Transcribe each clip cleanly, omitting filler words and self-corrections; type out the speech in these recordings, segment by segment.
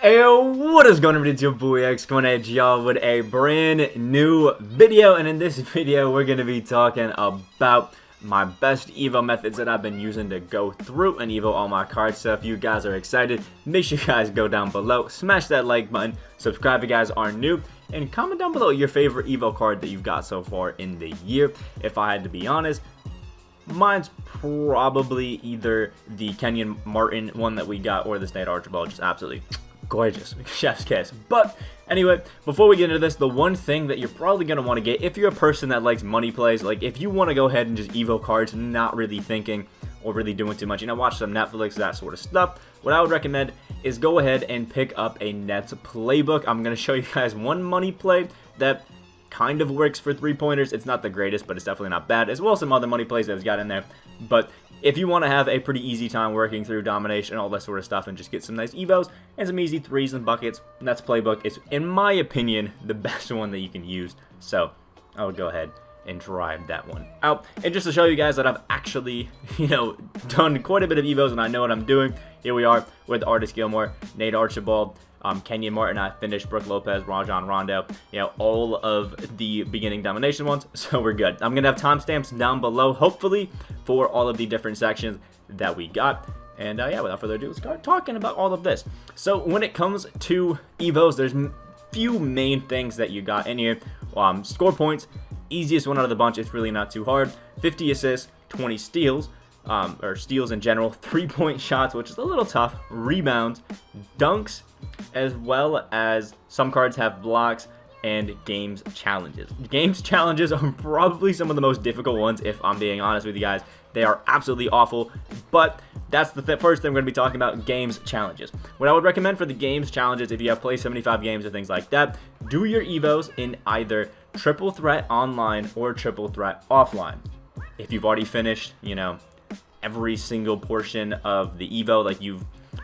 Hey, what is going on? It's your boy X coming at y'all with a brand new video, and in this video we're going to be talking about my best evo methods that I've been using to go through and evo all my cards. So if you guys are excited, make sure you guys go down below, smash that like button, subscribe if you guys are new, and comment down below your favorite evo card that you've got so far in the year. If I had to be honest, mine's probably either the Kenyon Martin one that we got or this Nate Archibald, just absolutely gorgeous, chef's kiss. But anyway, before we get into this, the one thing that you're probably going to want to get if you're a person that likes money plays, like if you want to go ahead and just evo cards, not really thinking or really doing too much, you know, watch some Netflix, that sort of stuff, what I would recommend is go ahead and pick up a Nets playbook. I'm going to show you guys one money play that kind of works for three-pointers. It's not the greatest, but it's definitely not bad, as well as some other money plays that it's got in there. But if you want to have a pretty easy time working through domination, all that sort of stuff, and just get some nice evos and some easy threes and buckets, Nets playbook is, in my opinion, the best one that you can use. So I would go ahead and try that one out. And just to show you guys that I've actually, done quite a bit of evos and I know what I'm doing, here we are with Artis Gilmore, Nate Archibald, Kenyon Martin. I finished Brook Lopez, Rajon Rondo, all of the beginning domination ones, so we're good. I'm gonna have timestamps down below, hopefully, for all of the different sections that we got. And yeah, without further ado, let's start talking about all of this. So when it comes to evos, there's few main things that you got in here. Score points, easiest one out of the bunch. It's really not too hard. 50 assists, 20 steals. Or steals in general, 3-point shots, which is a little tough, rebounds, dunks, as well as some cards have blocks, and games challenges. Games challenges are probably some of the most difficult ones, if I'm being honest with you guys. They are absolutely awful, but that's the first thing we're going to be talking about, games challenges. What I would recommend for the games challenges, if you have played 75 games or things like that, do your evos in either triple threat online or triple threat offline. If you've already finished, every single portion of the evo, like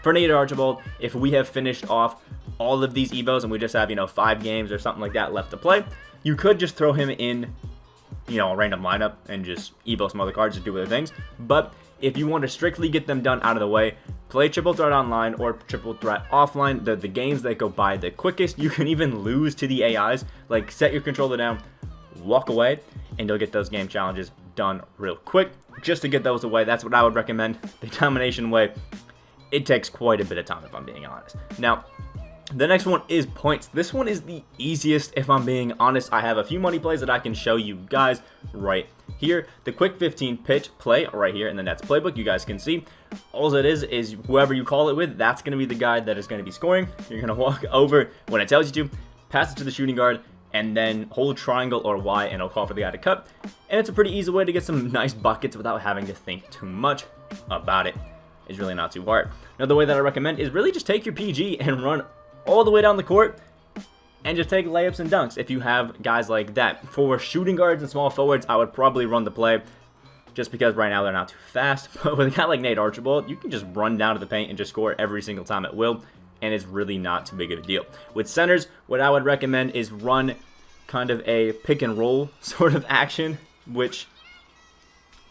for Nate Archibald, if we have finished off all of these evos and we just have 5 games or something like that left to play, you could just throw him in a random lineup and just evo some other cards and do other things. But if you want to strictly get them done out of the way, play triple threat online or triple threat offline. The games that go by the quickest. You can even lose to the AIs, like set your controller down, walk away, and you'll get those game challenges done real quick. Just to get those away, that's what I would recommend. The domination way, it takes quite a bit of time, if I'm being honest. Now, the next one is points. This one is the easiest, if I'm being honest. I have a few money plays that I can show you guys right here. The quick 15 pitch play right here in the Nets playbook, you guys can see. All it is whoever you call it with, that's going to be the guy that is going to be scoring. You're going to walk over when it tells you to, pass it to the shooting guard, and then hold triangle or Y and it'll call for the guy to cut. And it's a pretty easy way to get some nice buckets without having to think too much about it. It's really not too hard. Another way that I recommend is really just take your PG and run all the way down the court and just take layups and dunks if you have guys like that. For shooting guards and small forwards, I would probably run the play just because right now they're not too fast. But with a guy like Nate Archibald, you can just run down to the paint and just score every single time at will. And it's really not too big of a deal. With centers, what I would recommend is run kind of a pick and roll sort of action, which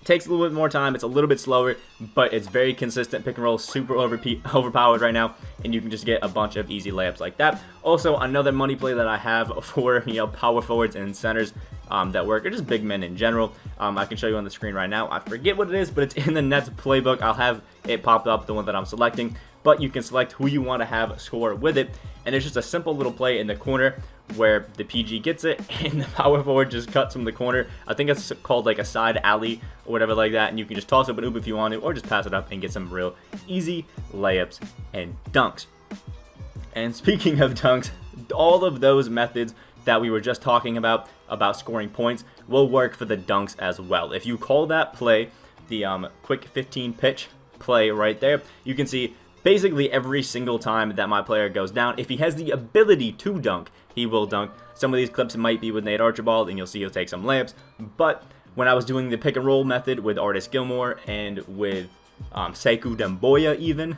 takes a little bit more time. It's a little bit slower, but it's very consistent. Pick and roll, super overpowered right now, and you can just get a bunch of easy layups like that. Also, another money play that I have for power forwards and centers that work, or just big men in general. I can show you on the screen right now. I forget what it is, but it's in the Nets playbook. I'll have it popped up, the one that I'm selecting. But you can select who you want to have score with it, and it's just a simple little play in the corner where the PG gets it and the power forward just cuts from the corner. I think it's called like a side alley or whatever like that, and you can just toss up an oop if you want to, or just pass it up and get some real easy layups and dunks. And speaking of dunks, all of those methods that we were just talking about scoring points will work for the dunks as well. If you call that play the quick 15 pitch play right there, you can see basically every single time that my player goes down, if he has the ability to dunk, he will dunk. Some of these clips might be with Nate Archibald, and you'll see he'll take some layups. But when I was doing the pick and roll method with Artis Gilmore and with Sekou Demboya even,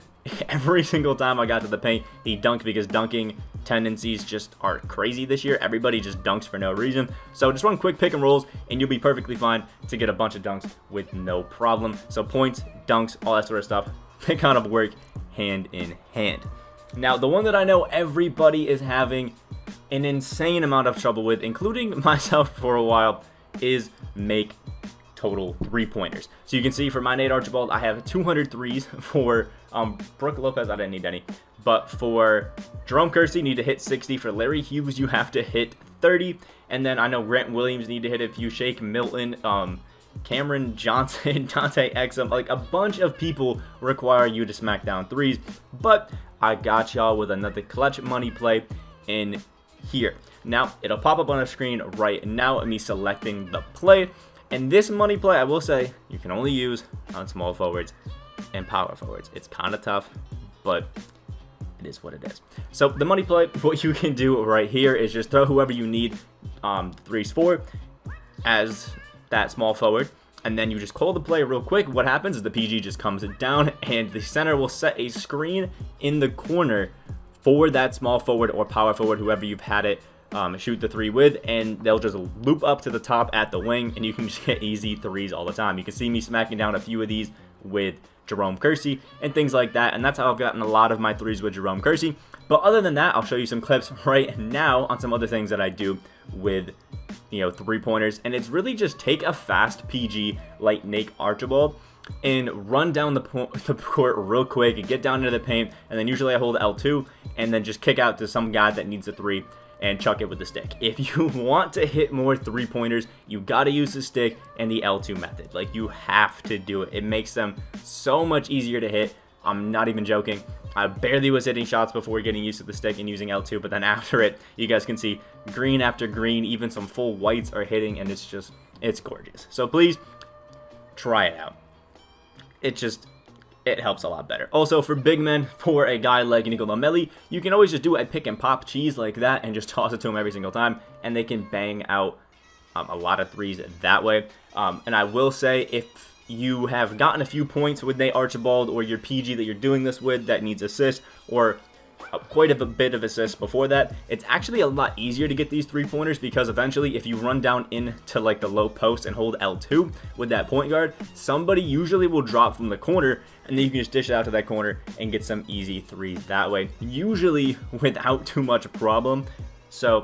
every single time I got to the paint, he dunked, because dunking tendencies just are crazy this year. Everybody just dunks for no reason. So just run quick pick and rolls, and you'll be perfectly fine to get a bunch of dunks with no problem. So points, dunks, all that sort of stuff, they kind of work hand in hand. Now, the one that I know everybody is having an insane amount of trouble with, including myself for a while, is make total three-pointers. So you can see for my Nate Archibald, I have 200 threes. For Brook Lopez, I didn't need any. But for Jerome Kersey, you need to hit 60. For Larry Hughes, you have to hit 30. And then I know Grant Williams need to hit a few. Shake Milton, Cameron Johnson, Dante Exum, like a bunch of people require you to smack down threes. But I got y'all with another clutch money play in here. Now, it'll pop up on the screen right now, me selecting the play. And this money play, I will say, you can only use on small forwards and power forwards. It's kind of tough, but it is what it is. So the money play, what you can do right here is just throw whoever you need threes for as that small forward. And then you just call the play real quick. What happens is the PG just comes down, and the center will set a screen in the corner for that small forward or power forward, whoever you've had it shoot the three with, and they'll just loop up to the top at the wing, and you can just get easy threes all the time. You can see me smacking down a few of these with Jerome Kersey and things like that, and that's how I've gotten a lot of my threes with Jerome Kersey. But other than that, I'll show you some clips right now on some other things that I do with, you know, three-pointers. And it's really just take a fast PG like Nate Archibald and run down the court real quick and get down into the paint, and then usually I hold L2 and then just kick out to some guy that needs a three and chuck it with the stick. If you want to hit more three-pointers, you got to use the stick and the L2 method. Like, you have to do it. It makes them so much easier to hit. I'm not even joking. I barely was hitting shots before getting used to the stick and using L2, but then after it, you guys can see green after green, even some full whites are hitting, and it's gorgeous. So please try it out. It helps a lot better. Also, for big men, for a guy like Nicola Melli, you can always just do a pick and pop cheese like that and just toss it to him every single time, and they can bang out a lot of threes that way. And I will say, if you have gotten a few points with Nate Archibald, or your PG that you're doing this with that needs assists, or quite a bit of assists before that, it's actually a lot easier to get these three-pointers, because eventually if you run down into like the low post and hold L2 with that point guard, somebody usually will drop from the corner, and then you can just dish it out to that corner and get some easy threes that way, usually without too much problem. So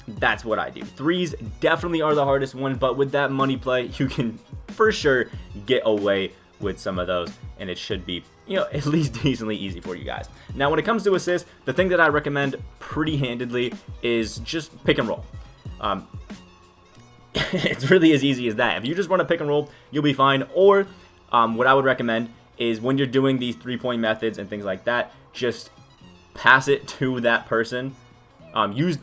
that's what I do. Threes definitely are the hardest one, but with that money play, you can for sure get away with some of those, and it should be, you know, at least decently easy for you guys. Now, when it comes to assists, the thing that I recommend pretty handedly is just pick and roll. It's really as easy as that. If you just run a pick and roll, you'll be fine. Or what I would recommend is when you're doing these three-point methods and things like that, just pass it to that person. Use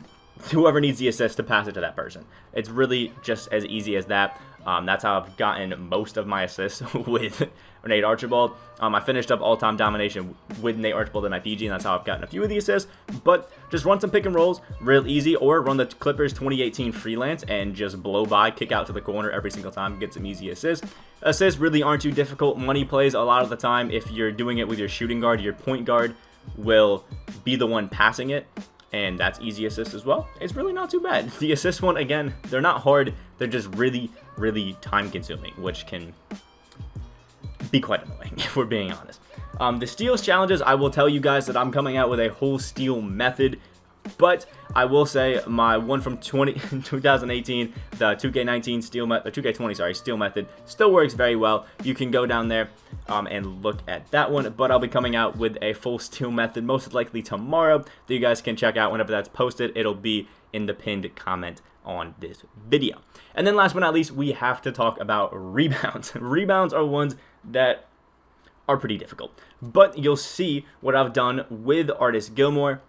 whoever needs the assist to pass it to that person. It's really just as easy as that. That's how I've gotten most of my assists with Nate Archibald. I finished up all-time domination with Nate Archibald in my PG, and that's how I've gotten a few of the assists. But just run some pick and rolls real easy, or run the Clippers 2018 freelance and just blow by, kick out to the corner every single time, get some easy assists. Assists really aren't too difficult. Money plays a lot of the time, if you're doing it with your shooting guard, your point guard will be the one passing it, and that's easy assist as well. It's really not too bad. The assist one, again, they're not hard, they're just really time consuming, which can be quite annoying if we're being honest. The steals challenges, I will tell you guys that I'm coming out with a whole steal method, but I will say my one from 2018, the 2K19 steal method, 2K20, sorry, steal method, still works very well. You can go down there and look at that one, but I'll be coming out with a full steal method most likely tomorrow that you guys can check out whenever that's posted. It'll be in the pinned comment on this video. And then last but not least, we have to talk about rebounds. Rebounds are ones that are pretty difficult, but you'll see what I've done with Artis Gilmore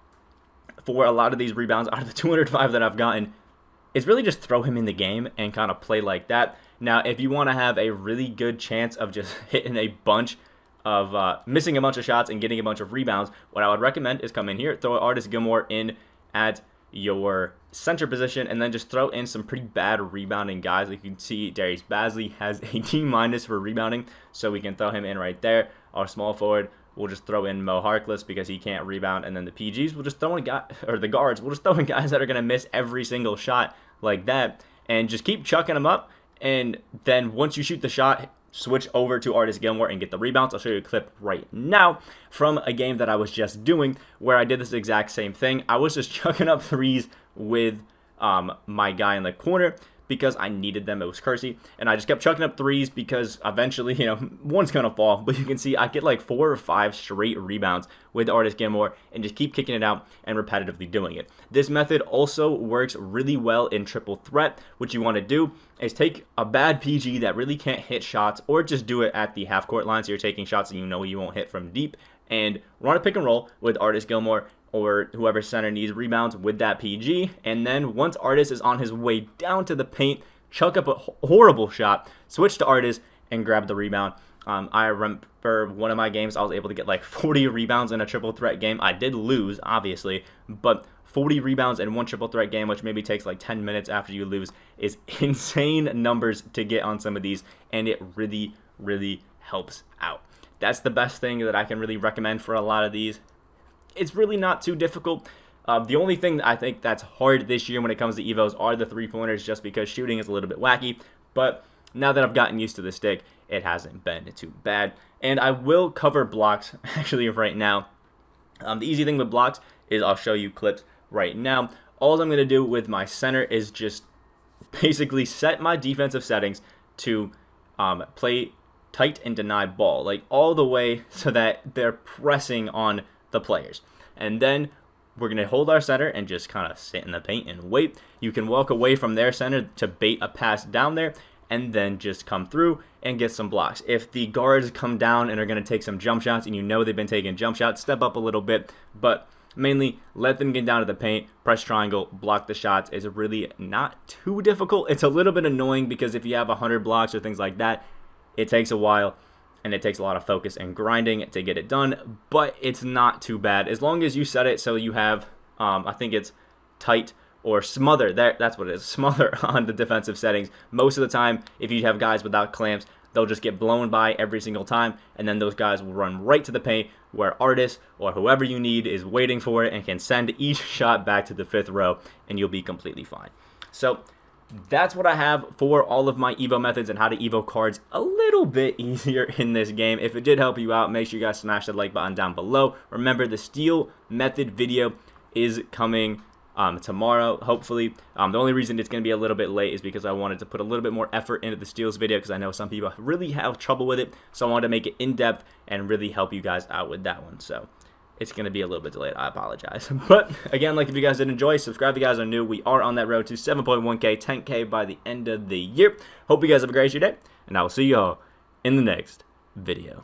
for a lot of these rebounds. Out of the 205 that I've gotten, is really just throw him in the game and kind of play like that. Now, if you want to have a really good chance of just hitting a bunch of missing a bunch of shots and getting a bunch of rebounds, what I would recommend is come in here, throw Artis Gilmore in at your center position, and then just throw in some pretty bad rebounding guys. Like you can see, Darius Bazley has a D- for rebounding, so we can throw him in right there. Our small forward, we'll just throw in Mo Harkless because he can't rebound, and then the PGs, we'll just throw in the guards, we'll just throw in guys that are gonna miss every single shot like that, and just keep chucking them up. And then once you shoot the shot, switch over to Artist Gilmore and get the rebounds. I'll show you a clip right now from a game that I was just doing where I did this exact same thing. I was just chucking up threes with my guy in the corner because I needed them. It was Kersey, and I just kept chucking up threes because eventually, you know, one's gonna fall. But you can see I get like 4 or 5 straight rebounds with Artist Gilmore and just keep kicking it out and repetitively doing it. This method also works really well in triple threat. What you want to do is take a bad PG that really can't hit shots, or just do it at the half court line so you're taking shots that you know you won't hit from deep, and run a pick and roll with Artist Gilmore or whoever center needs rebounds with that PG. And then once Artist is on his way down to the paint, chuck up a horrible shot, switch to Artist, and grab the rebound. I remember one of my games, I was able to get like 40 rebounds in a triple threat game. I did lose, obviously, but 40 rebounds in one triple threat game, which maybe takes like 10 minutes after you lose, is insane numbers to get on some of these, and it really, really helps out. That's the best thing that I can really recommend for a lot of these. It's really not too difficult. The only thing I think that's hard this year when it comes to evos are the three-pointers, just because shooting is a little bit wacky. But now that I've gotten used to the stick, it hasn't been too bad. And I will cover blocks actually right now. The easy thing with blocks is I'll show you clips right now. All I'm going to do with my center is just basically set my defensive settings to play tight and deny ball, like all the way so that they're pressing on the players. And then we're going to hold our center and just kind of sit in the paint and wait. You can walk away from their center to bait a pass down there and then just come through and get some blocks. If the guards come down and are going to take some jump shots and you know they've been taking jump shots, step up a little bit, but mainly let them get down to the paint, press triangle, block the shots. Is really not too difficult. It's a little bit annoying because if you have 100 blocks or things like that, it takes a while. And it takes a lot of focus and grinding to get it done, but it's not too bad. As long as you set it so you have, I think it's tight or smother. That's what it is, smother on the defensive settings. Most of the time, if you have guys without clamps, they'll just get blown by every single time, and then those guys will run right to the paint where Artist or whoever you need is waiting for it and can send each shot back to the 5th row, and you'll be completely fine. So that's what I have for all of my Evo methods and how to Evo cards a little bit easier in this game. If it did help you out, make sure you guys smash that like button down below. Remember, the steal method video is coming tomorrow, hopefully. The only reason it's going to be a little bit late is because I wanted to put a little bit more effort into the steals video because I know some people really have trouble with it. So I wanted to make it in-depth and really help you guys out with that one. So it's going to be a little bit delayed. I apologize. But again, like if you guys did enjoy, subscribe if you guys are new. We are on that road to 7.1K, 10K by the end of the year. Hope you guys have a great day, and I will see you all in the next video.